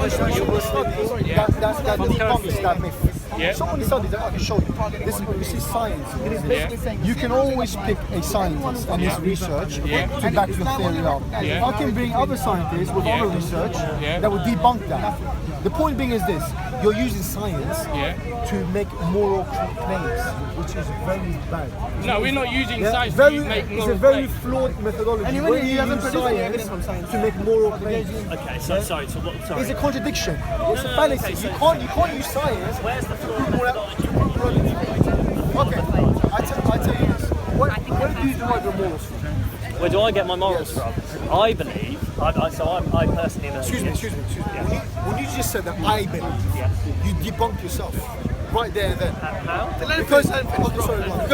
studies that debunks that myth. Yeah. So many studies that I can show you. This is science. You can always pick a scientist and his research to back your theory up. I can bring other scientists with other research that will debunk that. The point being is this: you're using science to make moral claims, which is very bad. No, we're not using science to make moral It's a very claims. flawed methodology. Where you use science to make moral claims. Okay, so sorry. It's a contradiction. It's a fallacy. You can't use science. Where's the flawed methodology? Okay, I tell you this. Where do you derive your morals from? Where do I get my morals from? I believe. I personally believe. Excuse me. Yeah. When you just said that I believe, you debunked yourself right there and then. How? Because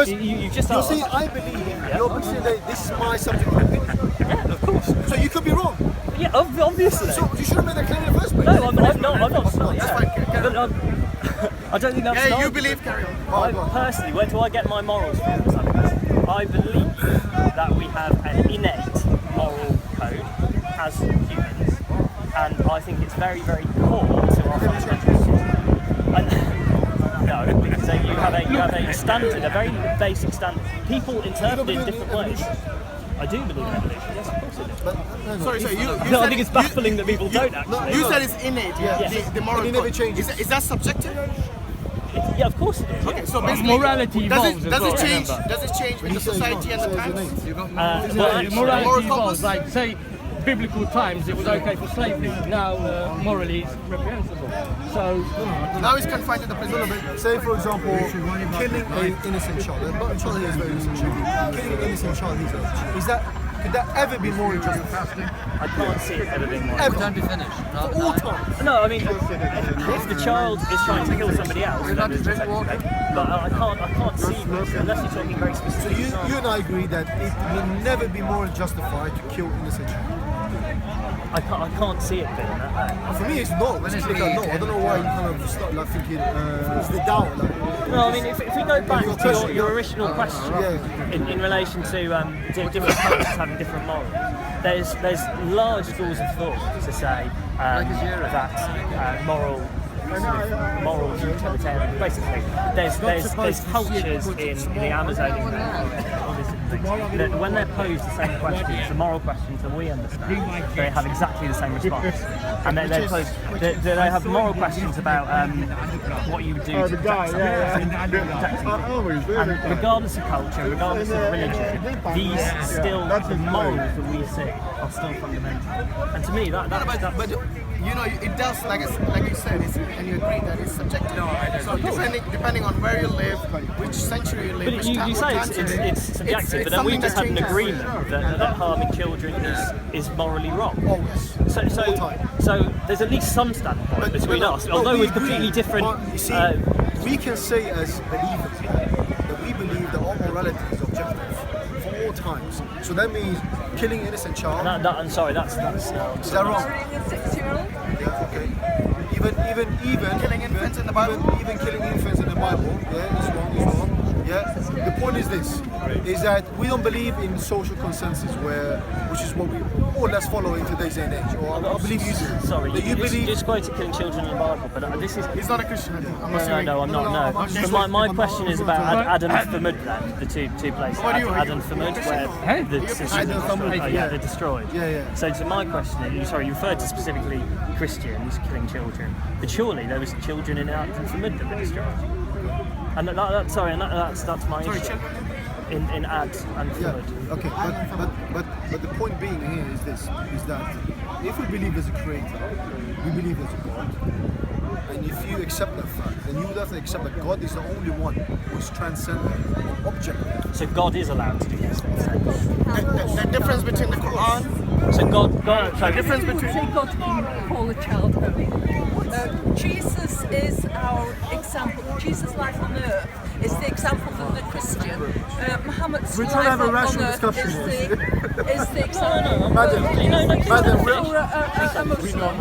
You just you're asked. saying I believe. You're saying that this is my subjective opinion. Yeah, of course. So you could be wrong. Yeah, obviously. So you should have made that claim in the first place. No, I'm not. That's fine. But, I don't think that's. Yeah, you believe. Carry on. Personally, where do I get my morals from? I believe that we have an innate moral code as humans, and I think it's very, very core to our fundamentals. No, because you have a standard, a very basic standard. People interpret it in different ways. I do believe in evolution. Yes, of course I do. Sorry, you No, said I think it's baffling that people don't actually. You said it's innate. The moral It never code. changes. Is that subjective? Yeah, of course it is. Okay, so But basically, morality evolves does as well, it change? remember. Does it change with the society and the times? Well, actually, Morality Moral evolves. compass? Like, say, biblical times, it was okay for slavery. Now, morally, it's reprehensible. So, Now it's confined to the prison. Say, for example, killing an innocent child. A child here is very innocent child. Killing an innocent child his age. Could that ever be more justified? I can't see it ever being more. Ever. For all time. No, I mean, if the child is trying to kill somebody else, then it's okay. But I can't see this unless you're talking very So specifically. you and I agree that it will never be more justified to kill innocent children. I can't see it being that way. For me, it's no. It's just no. I don't know why you kind of start like thinking it's the doubt. Like, No, I mean, if we go back to your original question in relation to different cultures having different morals, there's large schools of thought to say that moral utilitarian. Basically, there's cultures in the Amazonian that when they're posed the same questions, the moral questions that we understand, they have exactly the same response. And they have moral questions about what you would do to protect something. And regardless of culture, regardless of religion, these still, the morals that we see are still fundamental. And to me, But you know, it does, like you said, and you agree that it's subjective. So depending on where you live, which century you live, but which you say it's subjective, but then we just had an agreement that harming children is morally wrong. always. So there's at least some standpoint between us, although we're completely different. But you see, we can say as believers that we believe that all morality is objective for all times. So that means killing an innocent child. I'm sorry, that's Is that wrong? Murdering a 6-year-old? Yeah, okay. Even Killing infants in the Bible? Even killing infants in the Bible, yeah, it's wrong. Yeah. The point is this: is that we don't believe in social consensus, which is what we more or less follow in today's day and age. Or I believe you do. Sorry, That you just quoted killing children in the Bible, but this is. He's not a Christian. No, I'm not. No. But my question is about Adam and Thamud, then, the two places. Adam and Thamud, where the sisters they're destroyed. Yeah. So to my question, you referred to specifically Christians killing children, but surely there was children in Adam and Thamud that were destroyed. And that's my issue. In Ad and Thamud. Yeah. Okay. But the point being here is this: is that if we believe there's a creator, we believe there's a God. And if you accept that fact, then you would have to accept that God is the only one who is transcendent, objective. So God is allowed to do this. The difference between the Quran. So God. So The difference Would between. say God can call a child holy. Jesus is our example. Jesus' life on earth is the example for the Christian. Muhammad's We're life trying to have a on rational earth discussion is the example. Madam, For a Muslim.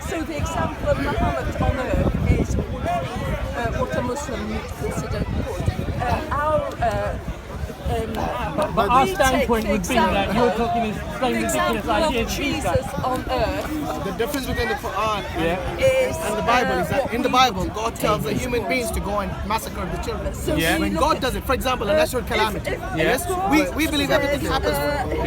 So the example of Muhammad on earth is what a Muslim would consider good. But our we standpoint take would be that you're talking these the same ridiculous example ideas. of as these guys. Jesus on earth The difference between the Quran is and the Bible is that what in the we Bible, would God tells the take human as beings to go and massacre the children. So Yeah. we When look God at- does it, for example, a natural calamity, yes, we believe everything happens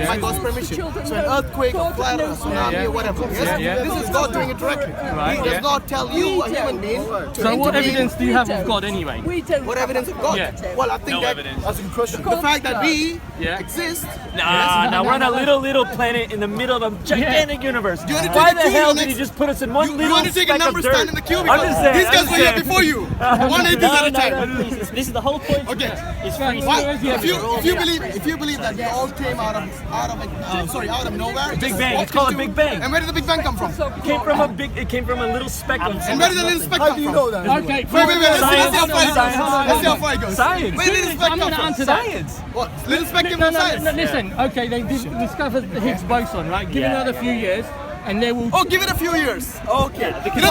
by God's permission. So an earthquake, a flood, a tsunami, or whatever, yes, Yeah. this is God doing it directly. Right, He does yeah. not tell you, a human being, to So what intervene. evidence do you have of God anyway? We don't. What evidence of God? Yeah. Well, I think that That's in question. the fact that we Yeah. exist. Nah, we're on a little planet in the middle of a gigantic universe. You wanna Why take a the cube hell on did he it? just put us in one You little want to take a speck number of dirt? stand in the queue I'm because just saying, these I'm guys just were here saying. before you. One atheist at a time. No, please. This is the whole point. Okay. It's free. Why, Where's the if you evidence? believe that we all came out of nowhere, Big just Bang. walked It's called a into- Big Bang. And where did the Big Bang come from? It came from a little speck of. And where did the little speck How come do you from? know that? Okay, Wait, let's see how far it goes. Science. Let's see how far it goes. Science. Where did the speck I'm come going to from? answer that. Science. What? Little speck came No, from no, science? no, listen. Okay, they discovered the Higgs boson, right? Give it Yeah, another few years, and they will. Oh, give it a few years. Okay. because You know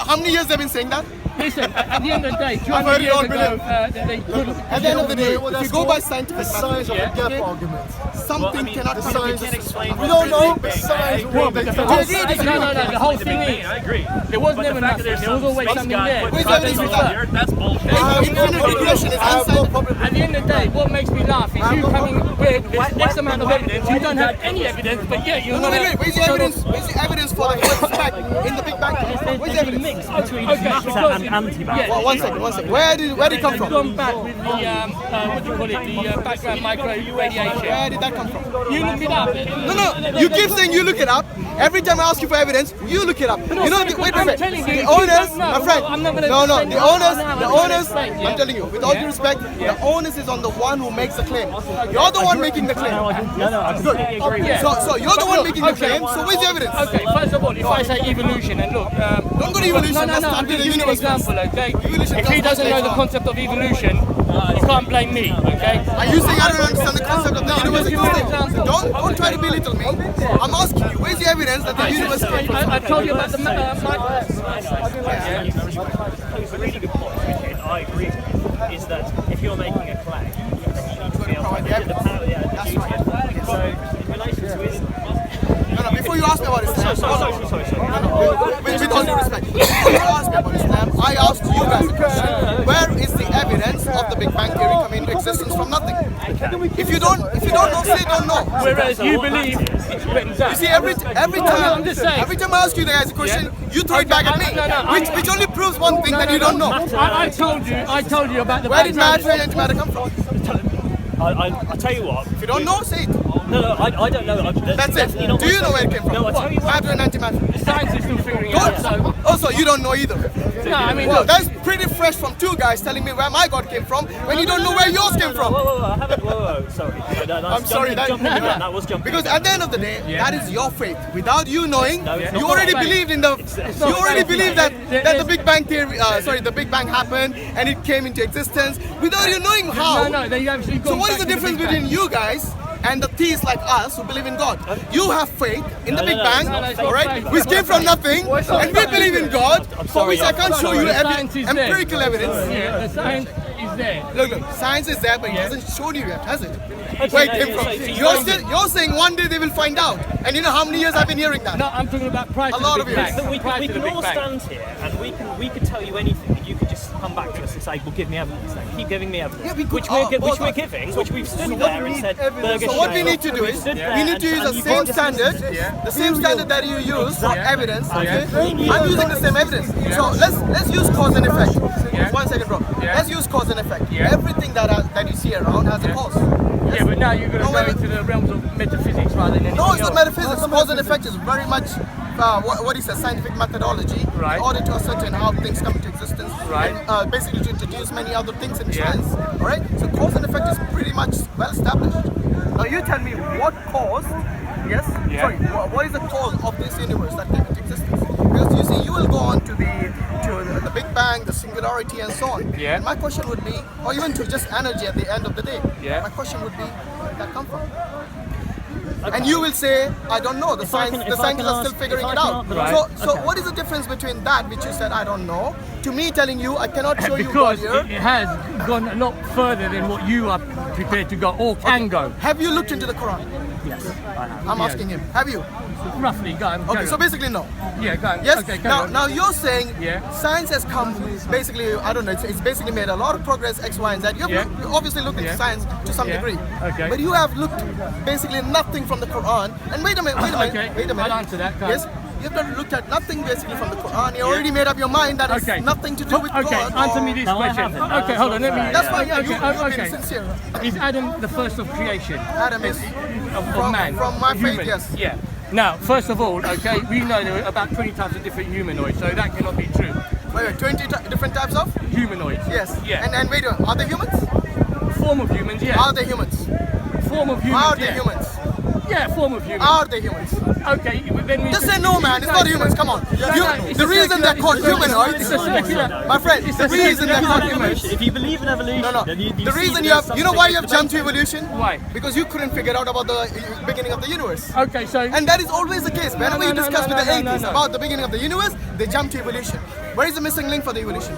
how many years they've been saying that? Listen, at the end of the day, I've 200 heard it years all, ago, brilliant. they couldn't. At the end of the day, Well, if you that's go called by scientific the science of method, the gap argument. something cannot The be science can't explain we don't know, but science will Well, make the sense. whole, agree. no, the whole thing is, I agree. there was But never the fact nothing. that There was always space something guy there. put Where's the something evidence on for that? the earth, that's bullshit. infinite regression is I have no unsaid. problem. At the end of the day, what makes me laugh is you coming with this X amount of evidence. You don't have any evidence, but yet you're No, going wait, where's the evidence? Where's the evidence for the first speck in the Big Bang? Where's the evidence? Mix between Okay, matter because- and antimatter. yeah. Well, one second. Where did it come They've from? gone back with the, what do you call it, the background micro radiation. Where did that come from? You look it up. No, you keep saying you look it up. Every time I ask you for evidence, you look it up. You know, wait a I'm minute. telling you, The if you owners, don't know, my friend. I'm not gonna No, defend the you owners, now, the I'm gonna owners. defend you. I'm telling you, with all due respect, the onus is on the one who makes the claim. You're the one making the claim. No, I completely agree. Yeah. So you're the one making the Okay. claim. So where's the evidence? Okay, first of all, if I say evolution, and look, Don't go to evolution. no, Let's I'm start with just the giving you an universe first. example, okay? Evolution If he comes doesn't know later the on. concept of evolution, you can't blame me, okay? Are you saying I don't understand the concept of the I'm universe just giving you an existing? example. Don't try to belittle me. I'm asking you, where's the evidence that the universe came from? I told you about the It's a really good point, which I agree with, is that if you're making a claim, then you need to be able to get the power, the duty. So, in relation to Islam, No, before you ask me about Islam, sorry. with all due respect, before you ask me about Islam, I asked you guys a question. Where is the evidence of the Big Bang Theory coming into existence from nothing? If you don't know, say don't know. Whereas you believe it's written down. You see, every I'm just saying. time I ask you guys a question, you throw it back at me, No, which only proves one thing that you don't know. I told you about the Where did background. matter and antimatter come from? I tell you what. If you don't know, say it. No, I don't know. That's it. definitely not Do you know where it came from? No, I tell you what. Matter and antimatter. Science is still figuring it out. So, Also, you don't know either. no, I mean, Well, look, that's pretty fresh from two guys telling me where my God came from when you don't know where yours came from. Whoa, I haven't. Whoa, sorry. I'm sorry, That was jumping. Because at the end of the day, that is your faith. Without you knowing, it's you not already faith. believed in the. You already believed that the Big Bang theory. The Big Bang happened and it came into existence without you knowing how. no, they actually So gone what is back the to difference Big Bang. between you guys and the theists like us who believe in God? You have faith in the Big Bang, it's not all right, faith. which came from nothing, and we believe in God, for which I can't show you Science is there. empirical evidence. Yeah, the science is there. Look, science is there, but it hasn't shown you yet, has it? Okay, Where it no, came yeah, from. so You're saying one day they will find out, and you know how many years I've been hearing that? No, I'm talking about prior to A lot the of Big years. Bang. But we Prior to can the Big all Bang. stand here and we could tell you anything, and you could just come back to us and say, "Well, give me evidence." Then keep giving me evidence, Yeah, we could- which we're giving, which we've stood there and said, "Burger So what we shame." need to do We've is, stood there we need to and- use and the you same can't just standard, listen to the same standard that you use for evidence. Okay? I'm using the same evidence. Yeah. So let's use cause and effect. Yeah. 1 second, bro. Yeah. Let's use cause and effect. Yeah. Everything that you see around has a cause. Yeah, but now you're going to No, go wait. into the realms of metaphysics rather than anything No, it's else. not metaphysics. Cause and effect is very much what is a scientific methodology Right. in order to ascertain how things come into existence. Right. And basically to introduce many other things in Yeah. science. All right. So cause and effect is pretty much well established. Now you tell me what caused. Yes. Yeah. Sorry. What is the cause of this universe that came into existence? Because you see, you will go on to the Big Bang, the singularity, and so on. Yeah. And my question would be, or even to just energy at the end of the day. Yeah. My question would be, where did that come from? and you will say, I don't know. The scientists are still figuring it out. So what is the difference between that, which you said I don't know, to me telling you I cannot show you God Because here? it has gone a lot further than what you are prepared to go or can go. Have you looked into the Quran? Yes, I have. I'm asking him. Have you? Roughly, go on. Okay, so basically no. Yeah, go on. Yes. Okay, carry on. Now you're saying Yeah. science has come basically. I don't know. It's basically made a lot of progress. X, Y, and Z. You obviously looked into Yeah. science to some Yeah. degree. Okay. But you have looked basically nothing from the Quran. And wait a minute. Okay, Wait a minute. I'll answer that, go on. Yes. You've not looked at nothing basically from the Quran. You already made up your mind that it's Okay. nothing to do with Okay, God. answer me this No, I question. haven't. Okay, hold on, let me... That's fine. Yeah, okay, you've been okay. sincere. Is Adam the first of creation? Adam is Of man? from my faith, Human? yes. Yeah. Now, first of all, okay, we know there are about 20 types of different humanoids, so that cannot be true. Wait, 20 different types of? Humanoids. Yes. Yeah. And wait, are they humans? Form of humans, yeah. Are they humans? Form of humans, Are they yeah. humans? Yeah, form of humans. Are they humans? Okay, but then we... Just say no, man. It's not humans. Come on. it's The a reason they're called circular- humanoids, It's a circular... my friend. It's The a reason they're called circular humans. If you believe in evolution, No. then you The see reason that you there's have, you know why you have something jumped to evolution? Why? Because you couldn't figure out about the beginning of the universe. Okay, so... And that is always the case. Whenever you discuss with the atheists no. about the beginning of the universe, they jump to evolution. Where is the missing link for the evolution?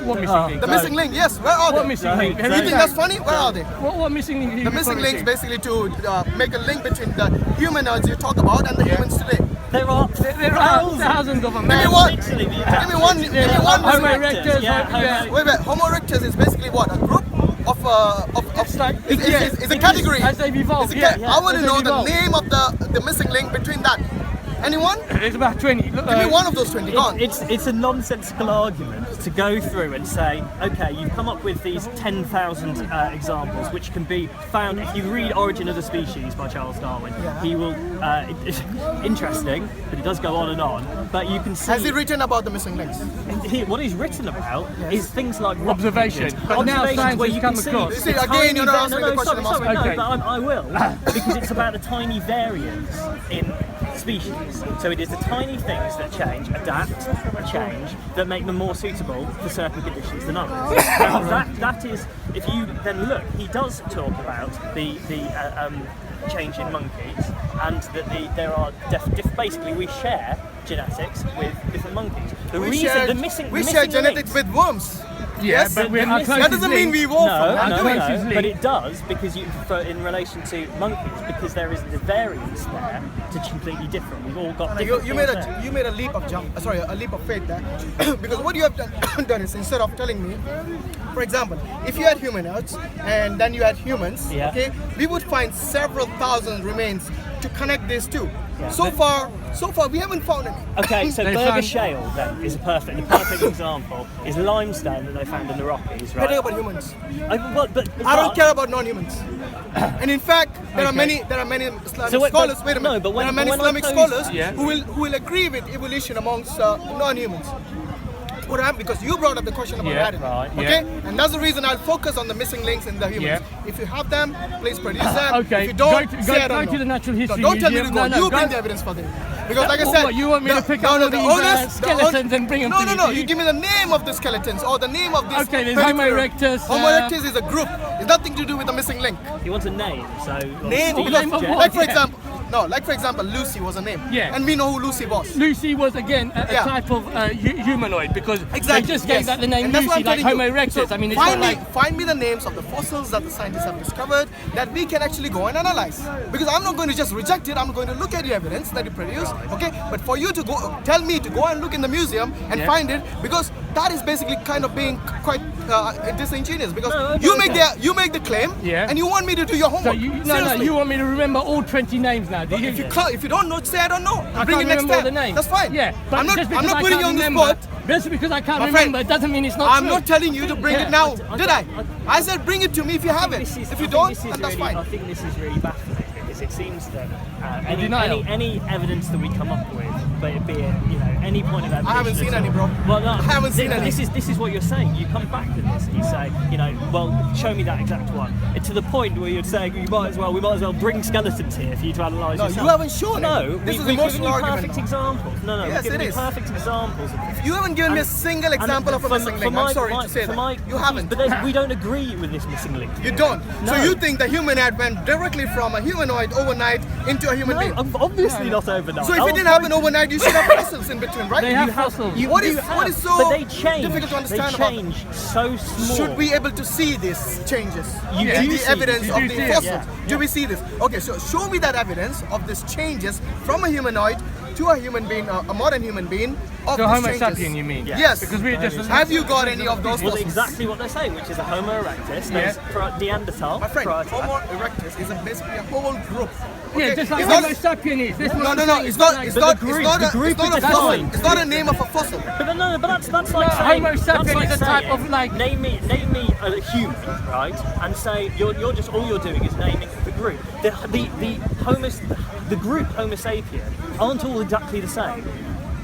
What missing link? The missing link, yes. Where are What they? missing link? You think that's funny? Where are they? What missing link? The missing link is basically to make a link between the humanoids you talk about and the humans today. There are There are thousands of them. Give me one. Literally, the Give me one. Give me one Homo missing link. erectus, yeah, Wait. Homo erectus is basically what? A group of It's like... it's a category. As they've evolved, It's a yeah. I want to As know they've the evolved. name of the missing link between that. Anyone? There's about 20. Look, Give me one of those 20. Go on. It's a nonsensical argument to go through and say, okay, you've come up with these 10,000 examples, which can be found if you read *Origin of the Species* by Charles Darwin. He will. It's interesting, but it does go on and on. But you can see. Has he written about the missing links? What he's written about is things like rock Observation. pictures. But now Observations science where has you come can see across. the See, again, tiny you're not answering the no, question sorry, I'm asking. Okay. no, but I will, because it's about the tiny variance in species. So it is the tiny things that change, adapt, change, that make them more suitable for certain conditions than others. That is, if you then look, he does talk about the change in monkeys, and that there are basically we share genetics with different monkeys. We share genetics with worms. Yeah, but we're our That closest doesn't mean link. we evolved from that. Our closest but link. it does because in relation to monkeys, because there is the variance there to completely different. We've all got different You made things there. a leap of a leap of faith there, because what you have done is, instead of telling me, for example, if you had humanoids and then you had humans, Yeah. okay, we would find several thousand remains to connect these two. So far we haven't found any. Okay, so They Burger found- Shale then is the perfect example. Is limestone that they found in the Rockies, I don't care right? about humans. But I don't care about non-humans. And in fact, there are Okay. many Islamic So wait, but- scholars. Wait a no, minute. but when- there are many when I Islamic posed- scholars Yeah. who will agree with evolution amongst non-humans. What happened? Because you brought up the question about Yeah, Adam. right, Okay, and that's the reason I'll focus on the missing links in the humans. Yeah. If you have them, please produce them. Okay, If you don't, go say I don't to know. the Natural History Don't tell me to Museum. go. No, You bring go- the evidence for them. Because like I said, What, you want me to pick up all the these, owners, skeletons and bring them No, to no, you? no. You give me the name of the skeletons or the name of this. Okay, there's Homo particular- erectus, Homo erectus is a group. It's nothing to do with the missing link. you want a name, so Name, Steve because, Name of Jobs. what? like for Yeah. example, like for example, Lucy was a name. Yeah. And we know who Lucy was. Lucy was again a Yeah. type of humanoid because Exactly. they just gave yes. that the name And that's what Lucy, I'm like telling Homo you. erectus. So I mean, it's not like find me the names of the fossils that the scientists have discovered that we can actually go and analyze. Because I'm not going to just reject it. I'm going to look at the evidence that you produce. Okay, but for you to tell me to go and look in the museum and Yeah. find it, because that is basically kind of being quite disingenuous. Because No, okay, you make the claim, Yeah. and you want me to do your so. homework. Seriously. You want me to remember all 20 names now? Do you? If you don't know, say I don't know. I Bring it can't next remember all time. the names. That's fine. Yeah, but I'm not just because I putting can't you on the remember, spot. just because I can't My remember, friend, it doesn't mean it's not I'm true. not telling you to bring Yeah. it now, I did don't- I? I said bring it to me if you have it. If you don't, then that's fine. I think this is really baffling because it seems that any evidence that we come up with, but it be it, any point of evidence. I haven't seen any, bro. Well, no, I haven't seen any. This is what you're saying. You come back to this and you say, well, show me that exact one. And to the point where you're saying we might as well bring skeletons here for you to analyse yourself. You haven't shown No, it. This is we've given emotional you argument. perfect examples. No, Yes, we've given it you is. perfect examples of this. You haven't given me a single example of a missing link. I'm sorry to say that. You haven't. But we don't agree with this missing link. You don't. No. So you think the human head went directly from a humanoid overnight into a human being? Obviously not overnight. So if it didn't happen overnight, you should have fossils in between, right? They have fossils. What is so but they change. difficult to understand They about change so small. Should we able to see these changes? You in do the see evidence it. of You the do see it. fossils. Yeah. Do we see this? Okay, so show me that evidence of these changes from a humanoid to a human being, a modern human being. Of So these Homo changes. sapien, you mean? Yes. Because we're just. Have you got any of those Well, fossils? exactly what they're saying, which is a Homo erectus. There's Neanderthal. My friend, prior to that. Homo erectus is basically a whole group. Yeah, Okay? just like It's Homo not- sapien is. This No, one no, is no. saying It's not. like- It's But not. the It's group- not. the It's group not is a fossil. defined. It's not a name of a fossil. But that's like No, saying Homo sapien that's like is a type saying, of, like- name me a human, right? And say you're just all you're doing is naming the group. The group Homo sapien aren't all exactly the same.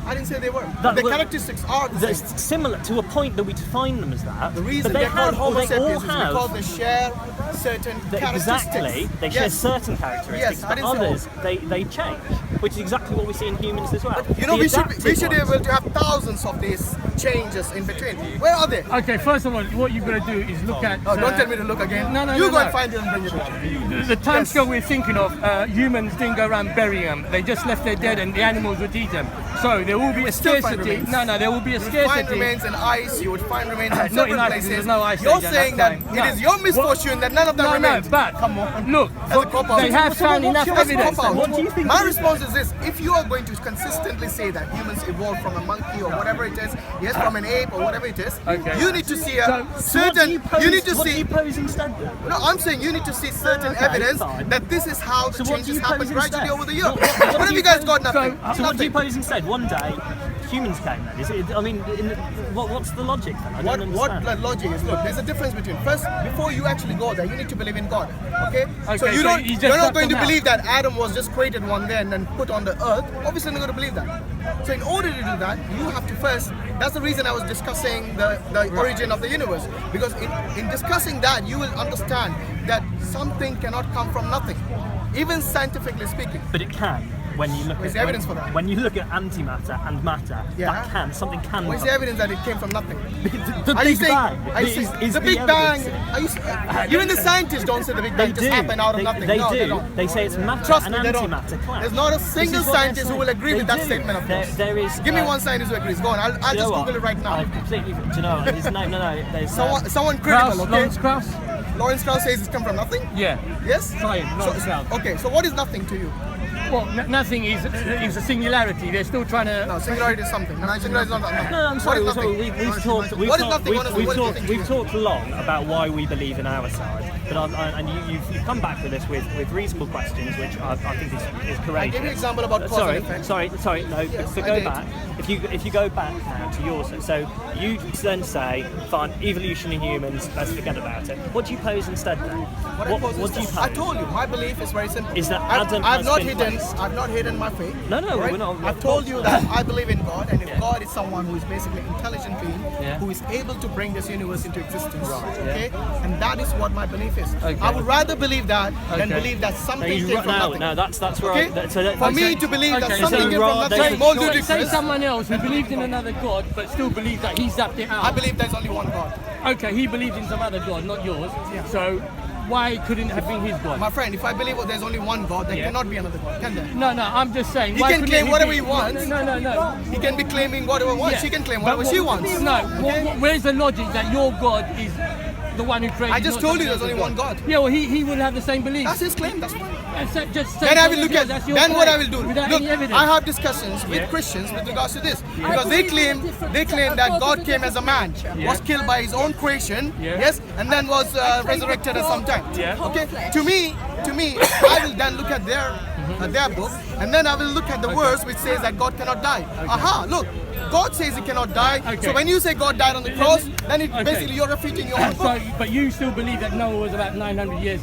I didn't say they were. That The was- characteristics are the That's same. similar to a point that we define them as that. The reason but they're called Homo they all sapiens is have because they share certain characteristics. exactly. They share Yes. certain characteristics, Yes, I but didn't say others they change, which is exactly what we see in humans as well. You know, The we should adapted be ones. able to have thousands of these changes in between. Where are they? Okay, first of all, what you've got to do is look at. Oh, don't tell me to look again. No, You no, go no. and find it and bring it back. The timescale we're thinking of, humans didn't go around burying them. They just left their dead and the animals would eat them. So there will be a still find scarcity. remains. No, there will be a You would find scarcity. remains in ice, you would find remains in Not in several ice, places. there's no ice You're age at saying that that time. it No. is your misfortune that none of them No, remains. but Come on. look, As a cop-out. they have found enough As a evidence. cop-out. What do you think My it is? response is this: if you are going to consistently say that humans evolved from a monkey or whatever it is, yes, from an ape or whatever it is, Okay. you need to see a So, What do certain. You need to what do see. you pose instead then? No, I'm saying you need to see certain Okay, evidence fine. that this is how the So what do changes you happen pose gradually instead? over the year. What What do have you you guys pose- got? Nothing. So what do you Nothing. pose instead? One day, humans came then. Is it? I mean, what's the logic then? I don't What understand. logic is? Look, there's a difference between first, before you actually go there, you need to believe in God. Okay? So Okay, you so don't. you just You're not got going to them out. believe that Adam was just created one day and then put on the earth. Obviously, you're not going to believe that. So in order to do that, you have to first. That's the reason I was discussing the origin of the universe, because in discussing that, you will understand that something cannot come from nothing, even scientifically speaking. But it can. When you look Where's at the evidence for that? when you look at antimatter and matter, Yeah. something can. Where's come. the evidence that it came from nothing? The Are you Big saying, Bang are you is- saying is the the Big Bang? evidence. Even the scientists don't say the Big They Bang do. just happened out of They, nothing. they No, do. they don't. They say it's matter Trust and me, they don't. antimatter clash. There's not a This single is what they're scientist who will saying. agree They with that do. statement of yours. There is. Give me one scientist who agrees. Go on. I'll Do you know just what? Google it right now. I've completely. Do you know? There's no. There's Someone Krauss, critical, okay? Lawrence Krauss? Lawrence Krauss says it's come from nothing? Yeah. Yes? Science, Lawrence Krauss. Okay, so what is nothing to you? Well, nothing is a singularity. They're still trying to. No, singularity is something. No, singularity is not nothing. No, I'm sorry. What is nothing? We've talked. What is nothing, honestly? What do you think We've it is? talked long about why we believe in our side, but and you've come back with us with reasonable questions, which I think is courageous. I gave you an example about cause and effect. Sorry. No, Yes, but I go did. back. If you go back now to yours, so you then say, fine, evolution in humans, let's forget about it. What do you pose instead then? What do you pose? I told you, my belief is very simple. Is that I've Adam I've has not been hidden. placed? I've not hidden my faith. No, we're not. I've told you that I believe in God, and if God is someone who is basically intelligent being, Yeah. who is able to bring this universe into existence, Right, okay, and that is what my belief is. Okay. I would rather believe that than Okay. believe that something came from nothing. No, that's Okay? right. For me to believe that Okay, something so came from rather- nothing Say- is more say- Say ludicrous. someone else who believed in another god but still believes that he zapped it out. I believe there's only one God. Okay, he believed in some other god, not yours. So why couldn't it have been his god? My friend, if I believe there's only one God, there Yeah. cannot be another God, can there? No, I'm just saying. He why can couldn't claim it whatever be- he wants. No. He can be claiming whatever he wants. Yeah. She can claim But whatever she wants. No, where's the logic that your god is the one who created? I just not told you some there's only other one God. Yeah, well, he will have the same belief. That's his claim. That's fine. Just say Then I will that look yours, at. that's your Then what I claim, will do. Without Look, any evidence. I have discussions with Yeah. Christians with regards to this I because they believe in claim different- that God God is a came as a man, different was killed by his own creation, Yeah. yes, and then was resurrected at some time. Yeah. Okay. To me, I will then look at their book, and then I will look at the verse which says that God cannot die. Aha! Look. God says he cannot die. Okay. So when you say God died on the cross, then it basically you're refuting your own book. So, but you still believe that Noah was about 900 years,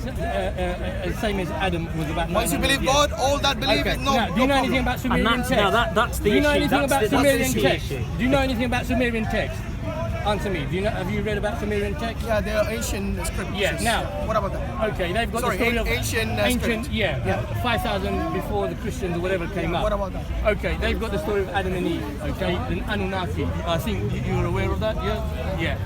same as Adam was about 900 Once you believe years. God, all that belief Okay. is no. Now, do you know anything about And Sumerian that's, text? now that's the Do you know issue. anything about That's Sumerian the text? issue. Do you know anything about Sumerian text? Answer me. Have you read about Sumerian text? Yeah, they are ancient scriptures. Yeah, now- What about that? Okay, they've got Sorry, the story of ancient script. yeah, 5,000 before the Christians or whatever came up. What about that? Okay, they've got the story of Adam and Eve. Okay, and Anunnaki. I think you're aware of that. Yeah. Yeah.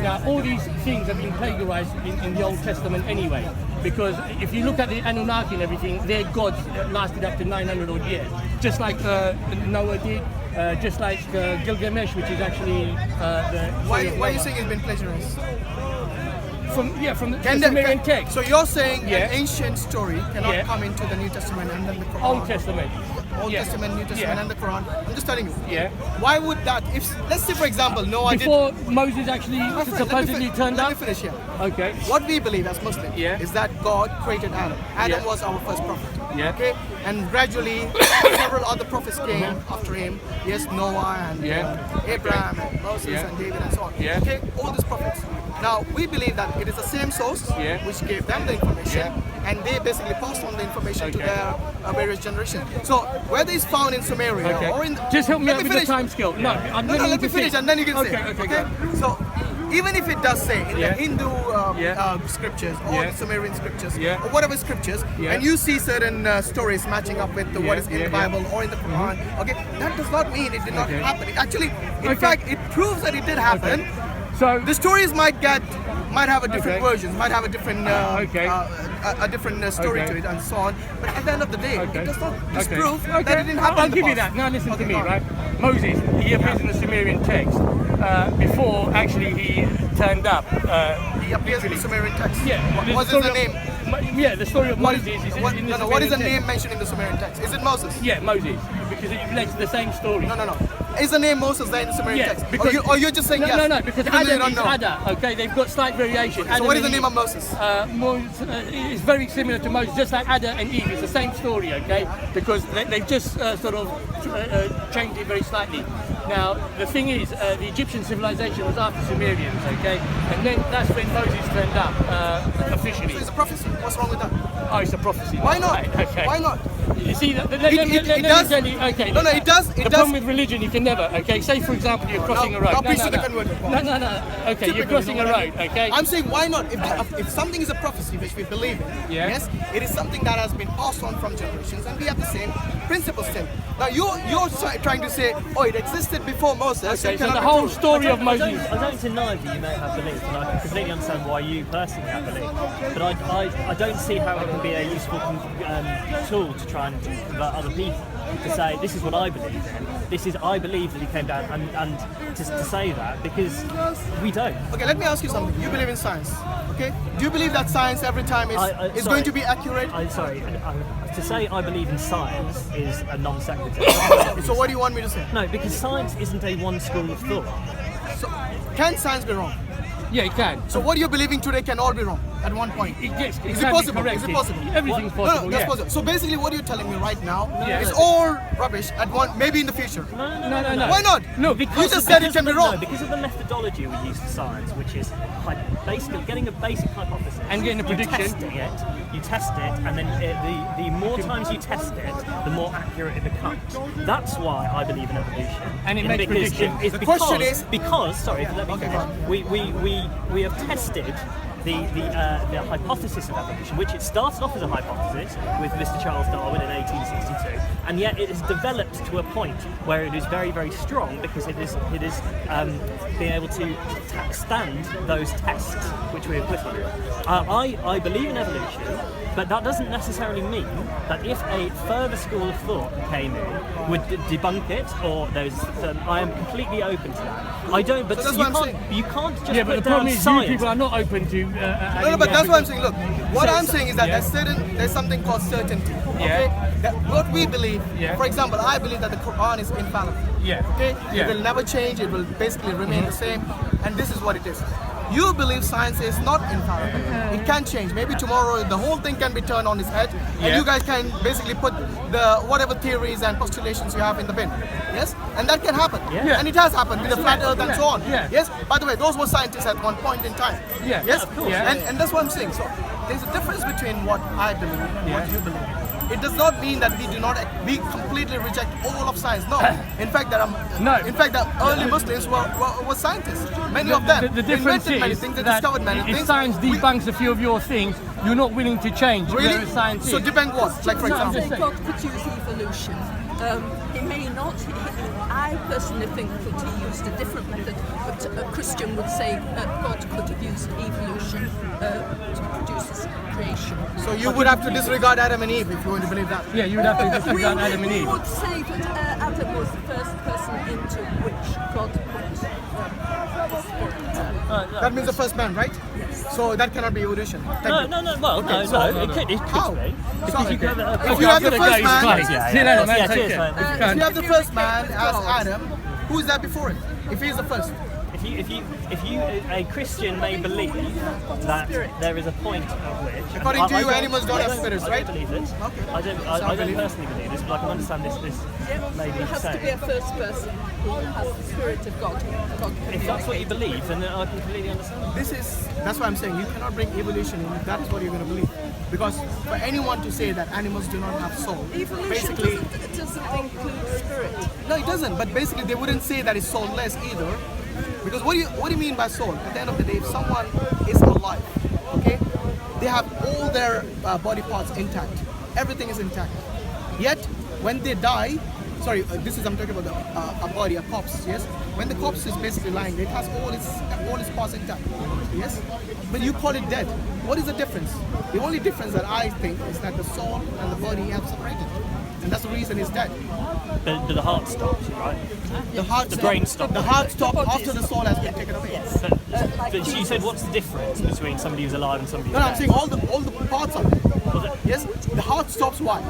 Now, all these things have been plagiarized in the Old Testament anyway, because if you look at the Anunnaki and everything, their gods lasted up to 900 odd years, just like Noah did. Just like Gilgamesh, which is actually the. Why are you saying it's been plagiarized? From the Sumerian text. So you're saying Yeah. an ancient story cannot Yeah. come into the New Testament and then the Quran? Old Testament. Old Yeah. Testament, New Testament, Yeah. and the Quran. I'm just telling you. Yeah. Why would that? If let's say, for example, Noah did. Before Moses actually My friend, supposedly turned let up. me finish here. Okay. What we believe as Muslims Yeah. is that God created Adam. Adam Yeah. was our first prophet. Yeah. Okay. And gradually, several other prophets came after him. Yes, Noah and Yeah. Abraham and Moses Yeah. and David and so on. Yeah. Okay. All these prophets. Now we believe that it is the same source Yeah. which gave them the information, Yeah. and they basically passed on the information to Okay. their various generations. So whether it's found in Sumeria Okay. or in Just help me Let out with finish. the time scale. No, I'm No, let me finish and then you can okay, say. Okay, go. So even if it does say in Yeah. the Hindu Yeah. scriptures or Yeah. the Sumerian scriptures Yeah. or whatever scriptures, Yeah. and you see certain stories matching up with what Yeah, is in yeah, the yeah. Bible or in the Quran, okay, that does not mean it did not Okay. happen. It actually, in Okay. fact, it proves that it did happen. So The stories might have a different Okay. versions, might have a different Okay. a different story Okay. to it and so on. But at the end of the day, Okay. it does not Okay. disprove Okay. that it didn't happen. I'll in the give you past. that. Now listen Okay, to me, go on. right? Moses, he appears in the Sumerian text before actually he turned up. He appears in the Sumerian text. Yeah. the What is story the of- name? Yeah, the story of What Moses is what, in the no, no, what is the Sumerian name mentioned in the Sumerian text? Is it Moses? text. Yeah, Moses, because it relates to the same story. No, no, no. Is the name Moses there in the Sumerian Yeah, text? because Or you're just saying no, yes? no, no, because even though you Adam don't is know. Ada. Okay, they've got slight variation. So what is the name of Moses? It's very similar to Moses, just like Adam and Eve. It's the same story, okay? Because they've just sort of changed it very slightly. Now, the thing is, the Egyptian civilization was after Sumerians, okay? And then that's when Moses turned up officially. So it's a prophecy. What's wrong with that? Oh, it's a prophecy. Why not? Right, okay. Why not? You see, let It me does- tell you, okay. No, no, it does. The It problem does. with religion, you can never, okay? Say, for example, you're crossing a road. now preach to the converted. No. Okay, you're crossing a road, okay? I'm saying why not? If something is a prophecy which we believe in, Yeah. yes, it is something that has been passed on from generations, and we have the same principles still. Now you're trying to say, oh, it existed before Moses. Okay, it so cannot the be whole true. story of I Moses. don't deny that you may have belief, and I completely understand why you personally have belief. But I don't see how it can be a useful tool to try and convert other people. To say, this is what I believe in, I believe that he came down, and to say that, because we don't. Okay, let me ask you something. You believe in science, okay? Do you believe that science every time is sorry. going to be accurate? I'm sorry, to say I believe in science is a non sequitur. So what do you want me to say? No, because science isn't a one school of thought. So, can science be wrong? Yeah, it can. So what you're believing today can all be wrong at one point. It Is it can be possible? Is it corrected. possible? Everything's No, possible, no, that's yeah. possible. So basically, what you're telling me right now Yeah. is all rubbish at one, maybe in the future. No. Why not? Look, You just said it can be wrong. No, because of the methodology we use for science, which is basically getting a basic hypothesis And getting a prediction. You test it, and then the more times you test it, the more accurate it becomes. That's why I believe in evolution. And it makes because predictions. it's The question is- because sorry, let me finish. We have tested the hypothesis of evolution, which it started off as a hypothesis with Mr. Charles Darwin in 1862, and yet it has developed to a point where it is very, very strong because it is being able to stand those tests which we have put on it. I believe in evolution, but that doesn't necessarily mean that if a further school of thought came in, would debunk it, or there's. I am completely open to that. I don't, but So that's you what I'm can't. saying. You can't just Yeah, but put the down problem is you science. people are not open to. No, but that's what I'm saying. Look, what So- I'm saying is that Yeah. there's something called certainty. Yeah. Okay, that what we believe. Yeah. For example, I believe that the Quran is infallible. Yeah. Okay, Yeah. it will never change. It will basically remain the same, and this is what it is. You believe science is not infallible. It can change. Maybe tomorrow the whole thing can be turned on its head, and you guys can basically put the whatever theories and postulations you have in the bin. Yes, and that can happen. And it has happened with the flat Earth and so on. Yes. By the way, those were scientists at one point in time. Yes. And that's what I'm saying. So there's a difference between what I believe and what you believe. It does not mean that we completely reject all of science. No. In fact, the early Muslims were scientists. Many of them The difference invented many is things, they that discovered many if things. science debunks a few of your things, you're not willing to change. Really? Whereas science So is. depend what? Like for example. God could use evolution. He may not. I personally think that he used a different method, but a Christian would say God could have used evolution to produce his creation. So you would have to disregard Adam and Eve if you want to believe that. Yeah, you would have to disregard Adam and We Eve. would say that Adam was the first person into which God put his spirit. That means the first man, right? So that cannot be evolution. No. Well, no. It could How? be. Sorry. If If you have the first man, See you later, man. Take cheers, care. man. if you have the first man as Adam, who is that before him? If he's the first. If you, a Christian may believe that there is a point at which. According to you, don't- animals don't have spirits, I right? don't believe this. Okay. I don't personally believe this, but I can understand this maybe There has to be saying. a first person who has the spirit of God. If that's what you believe, then I can completely understand. That's why I'm saying you cannot bring evolution in if that is what you're going to believe. Because for anyone to say that animals do not have soul, Evolution basically, doesn't include spirit. no, it doesn't. But basically, they wouldn't say that it's soulless either. Because what do you mean by soul? At the end of the day, if someone is alive, okay, they have all their body parts intact. Everything is intact. Yet, when they die, I'm talking about a body, a corpse, yes? When the corpse is basically lying, it has all its parts intact, yes? But you call it dead. What is the difference? The only difference that I think is that the soul and the body have separated. And that's the reason it's dead. But the heart stops, right? The brain stops. The heart stops after the soul has been taken away. But you said, what's the difference between somebody who's alive and somebody No, who's I'm dead? saying all the parts of it. Yes, the heart stops. Why?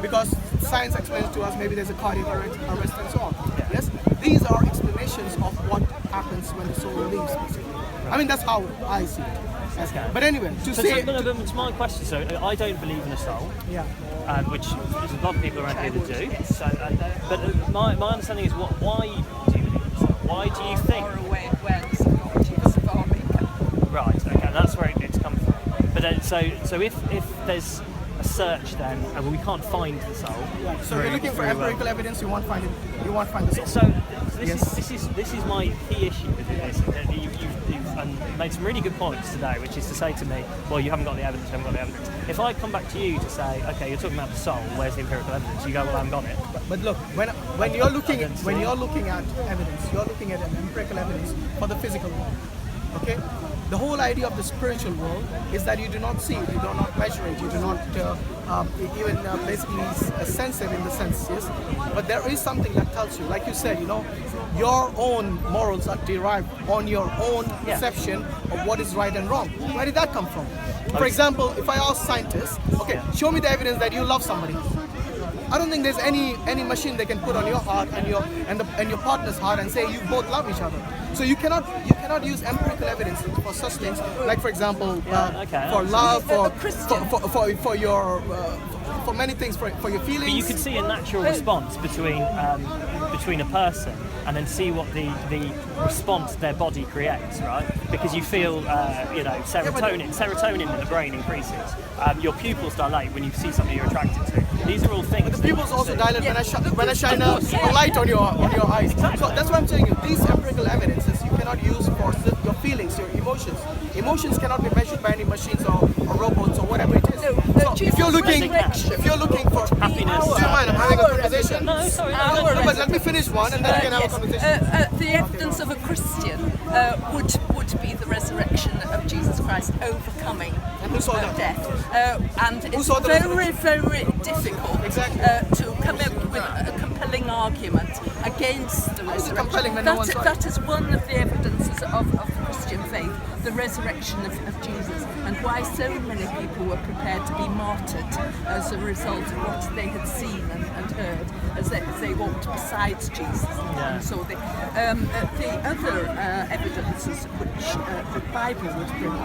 Because science explains to us maybe there's a cardiac arrest and so on. Yes, these are explanations of what happens when the soul leaves. Basically, I mean that's how I see it. Okay. But anyway, to So, say, but it's my question. So I don't believe in a soul, yeah, which there's a lot of people around here that do. So, but my understanding is why do you believe in a soul? Why do you think? Or awareness of God, Jesus of our Maker. Right. Okay. That's where it's come from. But then, so if there's a search, then we can't find the soul. so you're looking for empirical evidence. You won't find it. You won't find the soul. So this is my key issue with this. That you've made some really good points today, which is to say to me, well, you haven't got the evidence, you haven't got the evidence. If I come back to you to say, okay, you're talking about the soul, where's the empirical evidence? You go, well, I haven't got it. But look, when you're looking at evidence, you're looking at an empirical evidence for the physical world. Okay, the whole idea of the spiritual world is that you do not see it, you do not measure it, you do not even basically sense it in the sense, yes. But there is something that tells you, like you said, your own morals are derived on your own perception of what is right and wrong. Where did that come from? For example, if I ask scientists, okay, show me the evidence that you love somebody. I don't think there's any machine they can put on your heart and your partner's heart and say you both love each other. So you cannot use empirical evidence for such things. Like for example, for love, for your for many things, for your feelings. But you could see a natural response between a person and then see what the response their body creates, right? Because you feel serotonin in the brain increases. Your pupils dilate when you see something you're attracted to. These are all things. The pupils also dilate when I shine a light on your eyes. Exactly. So that's what I'm telling you. These empirical evidences you cannot use for your feelings, your emotions. Emotions cannot be measured by any machines or robots or whatever it is. So if you're looking for Happiness. do you mind? I'm having a conversation. No, sorry. No, but let me finish one and then we can have a conversation. The evidence of a Christian would be the resurrection of Jesus Christ overcoming who saw that? death. And it's saw the very, very difficult Exactly. to come up with a compelling argument against the How is it resurrection. compelling when no one saw it? That is one of the evidences of the Christian Christian faith, the resurrection of Jesus, and why so many people were prepared to be martyred as a result of what they had seen and heard as they walked beside Jesus. Yeah. And so the other evidences which the Bible would bring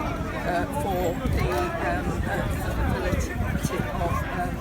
for the validity of